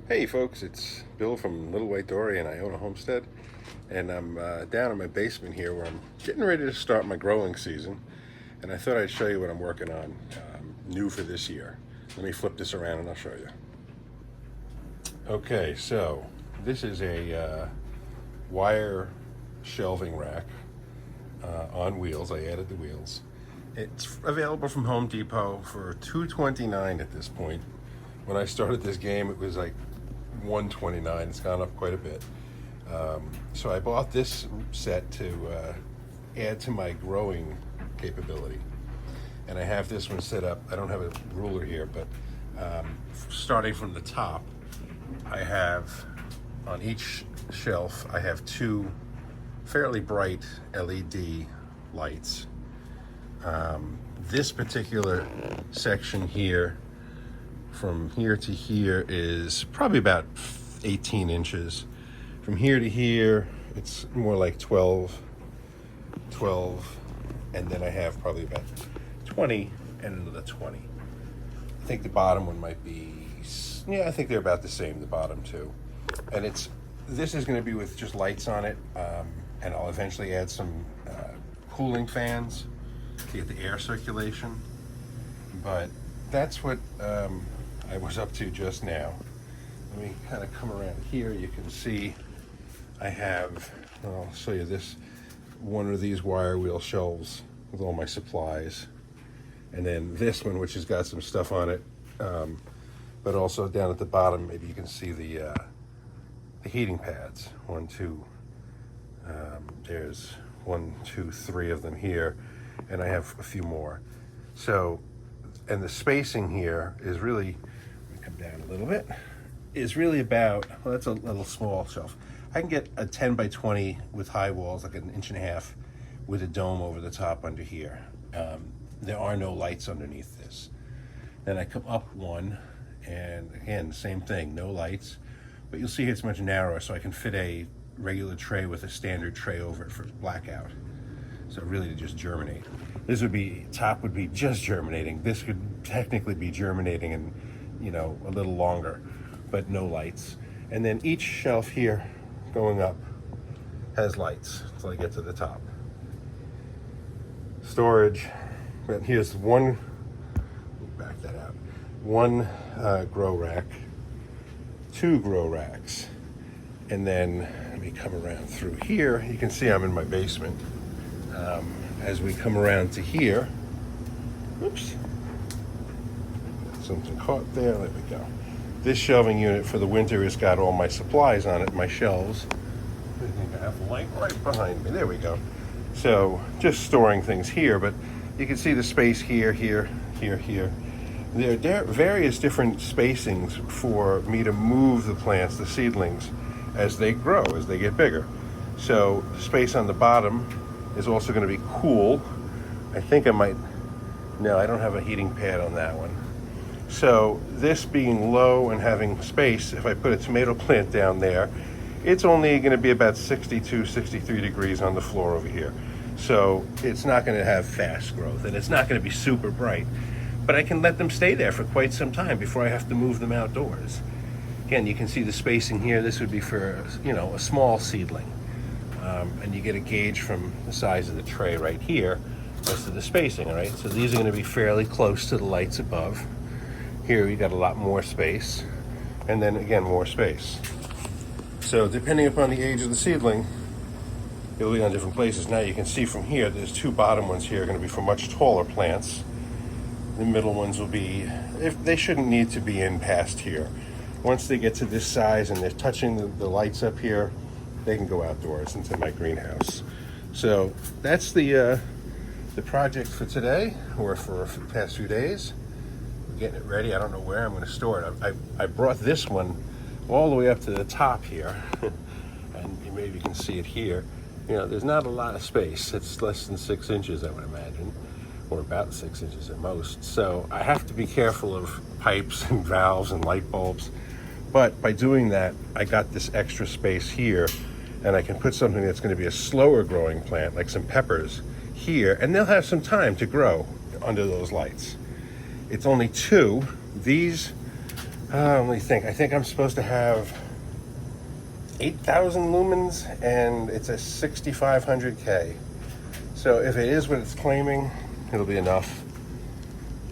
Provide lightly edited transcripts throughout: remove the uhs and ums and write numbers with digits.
Hey folks, it's Bill from Little White Dory, and I own a homestead. And I'm down in my basement here where I'm getting ready to start my growing season. And I thought I'd show you what I'm working on new for this year. Let me flip this around and I'll show you. Okay, so this is a wire shelving rack on wheels. I added the wheels. It's available from Home Depot for $2.29 at this point. When I started this game, it was like $1.29. It's gone up quite a bit. So I bought this set to add to my growing capability. And I have this one set up. I don't have a ruler here, but starting from the top, I have on each shelf, I have two fairly bright LED lights. This particular section here, from here to here, is probably about 18 inches. From here to here, it's more like 12, and then I have probably about 20 and another 20. I think the bottom one might be, yeah, I think they're about the same, the bottom two. And this is going to be with just lights on it, and I'll eventually add some cooling fans to get the air circulation. But that's what I was up to just now. Let me kind of come around here. You can see I have, I'll show you this, one of these wire wheel shelves with all my supplies. And then this one, which has got some stuff on it, but also down at the bottom, maybe you can see the heating pads. There's 1, 2, 3 of them here, and I have a few more. So, and the spacing here is really, let me come down a little bit, is really about, well, that's a little small shelf. I can get a 10 by 20 with high walls, like 1.5 inches, with a dome over the top under here. There are no lights underneath this. Then I come up one, and again, same thing, no lights. But you'll see it's much narrower, so I can fit a regular tray with a standard tray over it for blackout. So really to just germinate. This would be, top would be just germinating. This could technically be germinating and, a little longer, but no lights. And then each shelf here going up has lights until I get to the top. Storage, but here's one, back that out. One grow rack, 2 grow racks, and then let me come around through here. You can see I'm in my basement. As we come around to here, oops, something caught there, there we go. This shelving unit for the winter has got all my supplies on it, my shelves. I think I have the light right behind me, there we go. So just storing things here, but you can see the space here, here, here, here. There are various different spacings for me to move the plants, the seedlings, as they grow, as they get bigger. So the space on the bottom is also going to be cool. I think I might, no, I don't have a heating pad on that one. So this being low and having space, if I put a tomato plant down there, it's only going to be about 62, 63 degrees on the floor over here. So it's not going to have fast growth, and it's not going to be super bright. But I can let them stay there for quite some time before I have to move them outdoors. Again, you can see the spacing here. This would be for, a small seedling. And you get a gauge from the size of the tray right here as to the spacing, all right? So these are going to be fairly close to the lights above. Here we got a lot more space, and then again, more space. So depending upon the age of the seedling, it'll be on different places. Now you can see from here, there's 2 bottom ones here are going to be for much taller plants. The middle ones will be, they shouldn't need to be in past here. Once they get to this size and they're touching the lights up here, they can go outdoors into my greenhouse. So that's the project for today, or for the past few days. We're getting it ready. I don't know where I'm going to store it. I brought this one all the way up to the top here, and maybe you can see it here. There's not a lot of space. It's less than 6 inches, I would imagine, or about 6 inches at most. So I have to be careful of pipes and valves and light bulbs. But by doing that, I got this extra space here, and I can put something that's going to be a slower growing plant, like some peppers, here, and they'll have some time to grow under those lights. It's only 2. These Let me think. I think I'm supposed to have 8,000 lumens, and it's a 6500K. So if it is what it's claiming, it'll be enough.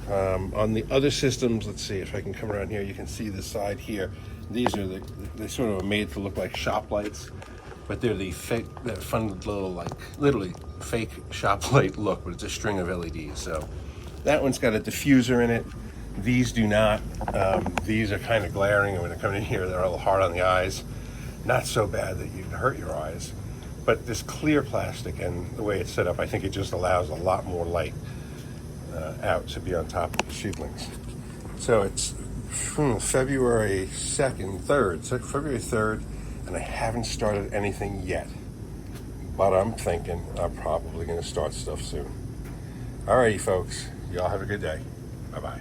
On the other systems, let's see if I can come around here. You can see the side here. These are they sort of are made to look like shop lights, but they're the fake, that fun little, like, literally fake shop light look, but it's a string of LEDs. So that one's got a diffuser in it. These do not. These are kind of glaring, and when they're coming in here, they're a little hard on the eyes. Not so bad that you'd hurt your eyes, but this clear plastic and the way it's set up, I think it just allows a lot more light out to be on top of the seedlings. So it's February 2nd, 3rd, so February 3rd, and I haven't started anything yet. But I'm thinking I'm probably going to start stuff soon. Alrighty, folks. Y'all have a good day. Bye-bye.